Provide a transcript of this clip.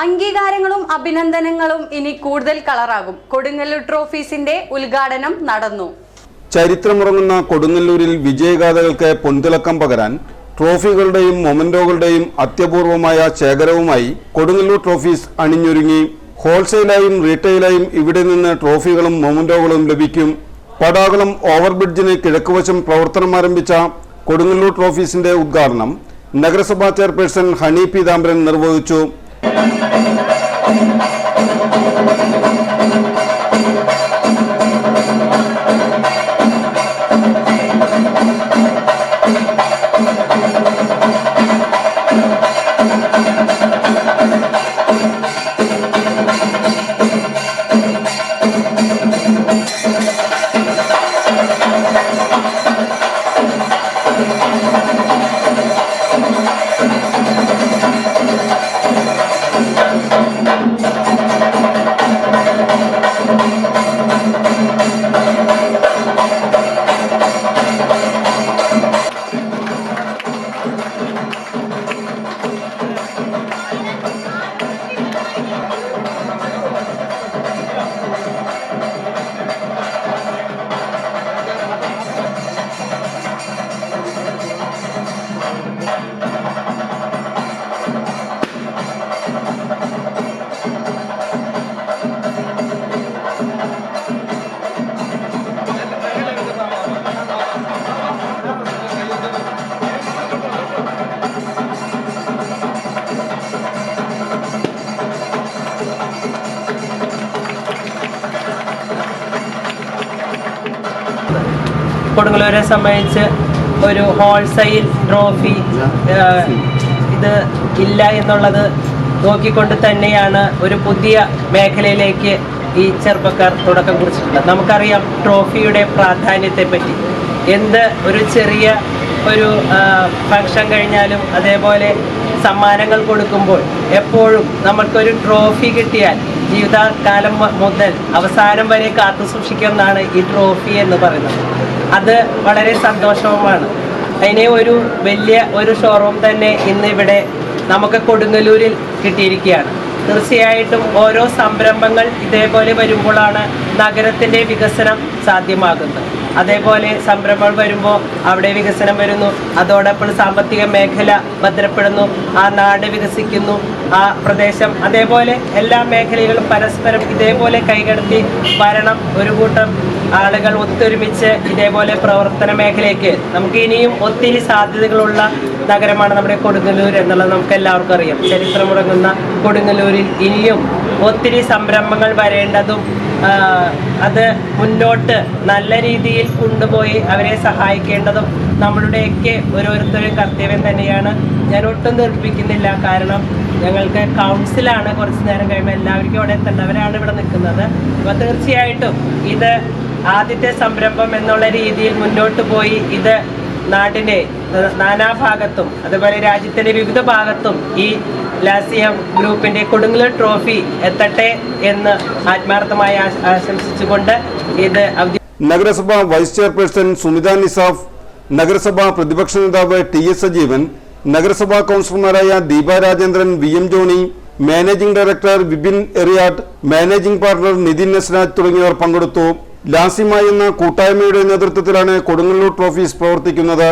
അംഗീകാരങ്ങളും അഭിനന്ദനങ്ങളും ഇനി കൂടുതൽ കളറാകും. കൊടുങ്ങല്ലൂർ ട്രോഫീസിന്റെ ഉദ്ഘാടനം നടന്നു. ചരിത്രമുറങ്ങുന്ന കൊടുങ്ങല്ലൂരിൽ വിജയഗാഥകൾക്ക് പൊൻതിളക്കം പകരാൻ ട്രോഫികളുടെയും മൊമെന്റോകളുടെയും അത്യപൂർവമായ ശേഖരവുമായി കൊടുങ്ങല്ലൂർ ട്രോഫീസ് അണിഞ്ഞൊരുങ്ങി. ഹോൾസെയിലായും റീറ്റെയിലായും ഇവിടെ നിന്ന് ട്രോഫികളും മൊമെന്റോകളും ലഭിക്കും. പടാകുളം ഓവർബ്രിഡ്ജിന് കിഴക്കുവശം പ്രവർത്തനം ആരംഭിച്ച കൊടുങ്ങല്ലൂർ ട്രോഫീസിന്റെ ഉദ്ഘാടനം നഗരസഭാ ചെയർപേഴ്സൺ ഹണി പീതാംബരൻ നിർവഹിച്ചു. കൊടുങ്ങല്ലൂരെ സംബന്ധിച്ച് ഒരു ഹോൾസെയിൽ ട്രോഫി ഇത് ഇല്ല എന്നുള്ളത് നോക്കിക്കൊണ്ട് തന്നെയാണ് ഒരു പുതിയ മേഖലയിലേക്ക് ഈ ചെറുപ്പക്കാർ തുടക്കം കുറിച്ചിട്ടുള്ളത്. നമുക്കറിയാം ട്രോഫിയുടെ പ്രാധാന്യത്തെപ്പറ്റി. ഒരു ചെറിയ ഒരു ഫംഗ്ഷൻ കഴിഞ്ഞാലും അതേപോലെ സമ്മാനങ്ങൾ കൊടുക്കുമ്പോൾ എപ്പോഴും നമുക്കൊരു ട്രോഫി കിട്ടിയാൽ ജീവിതകാലം മുതൽ അവസാനം വരെ കാത്തു സൂക്ഷിക്കുന്നതാണ് ഈ ട്രോഫി എന്ന് പറയുന്നത്. അത് വളരെ സന്തോഷവുമാണ്. അതിനെ വലിയ ഒരു ഷോറൂം തന്നെ ഇന്ന് ഇവിടെ നമുക്ക് കൊടുങ്ങല്ലൂരിൽ കിട്ടിയിരിക്കുകയാണ്. തീർച്ചയായിട്ടും ഓരോ സംരംഭങ്ങൾ ഇതേപോലെ വരുമ്പോഴാണ് നഗരത്തിൻ്റെ വികസനം സാധ്യമാകുന്നത്. അതേപോലെ സംരംഭങ്ങൾ വരുമ്പോൾ അവിടെ വികസനം വരുന്നു, അതോടൊപ്പം സാമ്പത്തിക മേഖല ഭദ്രപ്പെടുന്നു, ആ നാട് വികസിക്കുന്നു, ആ പ്രദേശം, അതേപോലെ എല്ലാ മേഖലകളും പരസ്പരം ഇതേപോലെ കൈകടത്തി വരണം. ഒരു കൂട്ടം ആളുകൾ ഒത്തൊരുമിച്ച് ഇതേപോലെ പ്രവർത്തന മേഖലയ്ക്ക് നമുക്ക് ഇനിയും ഒത്തിരി സാധ്യതകളുള്ള നഗരമാണ് നമ്മുടെ കൊടുങ്ങല്ലൂർ എന്നുള്ളത് നമുക്ക് എല്ലാവർക്കും അറിയാം. ചരിത്രമുറങ്ങുന്ന കൊടുങ്ങല്ലൂരിൽ ഇനിയും ഒത്തിരി സംരംഭങ്ങൾ വരേണ്ടതും അത് മുന്നോട്ട് നല്ല രീതിയിൽ കൊണ്ടുപോയി അവരെ സഹായിക്കേണ്ടതും നമ്മളുടെയൊക്കെ ഓരോരുത്തരും കർത്തവ്യം തന്നെയാണ്. ഞാൻ ഒട്ടും ദീർഘിപ്പിക്കുന്നില്ല, കാരണം ഞങ്ങൾക്ക് കൗൺസിലാണ് കുറച്ച് നേരം കഴിയുമ്പോൾ എല്ലാവർക്കും അവിടെ എത്തേണ്ടവരാണ് ഇവിടെ നിൽക്കുന്നത്. അപ്പോൾ തീർച്ചയായിട്ടും ഇത് ആദ്യത്തെ സംരംഭം എന്നുള്ള രീതിയിൽ മുന്നോട്ട് പോയി ഇത് നാടിൻ്റെ നാനാഭാഗത്തും അതുപോലെ രാജ്യത്തിൻ്റെ വിവിധ ഭാഗത്തും ഈ ലാസിയം ഗ്രൂപ്പിൻ്റെ കൊടുങ്ങല്ലൂർ ട്രോഫി എത്തട്ടെ എന്ന് ആത്മാർത്ഥമായി ആശംസിച്ചുകൊണ്ട് ഇത് നഗരസഭാ വൈസ് ചെയർപേഴ്സൺ സുമിത നിസാഫ്, നഗരസഭാ പ്രതിപക്ഷ നേതാവ് ടി.എസ്. സജീവൻ, നഗരസഭാ കൗൺസിലർമാരായ Deepa Rajendran, VM. Johny, managing director Vipin Eriyat, managing partner Nithin Nasraj തുടങ്ങിയവർ പങ്കെടുത്തു. ലാസിമ എന്ന കൂട്ടായ്മയുടെ നേതൃത്വത്തിലാണ് കൊടുങ്ങല്ലൂർ ട്രോഫീസ് പ്രവർത്തിക്കുന്നത്.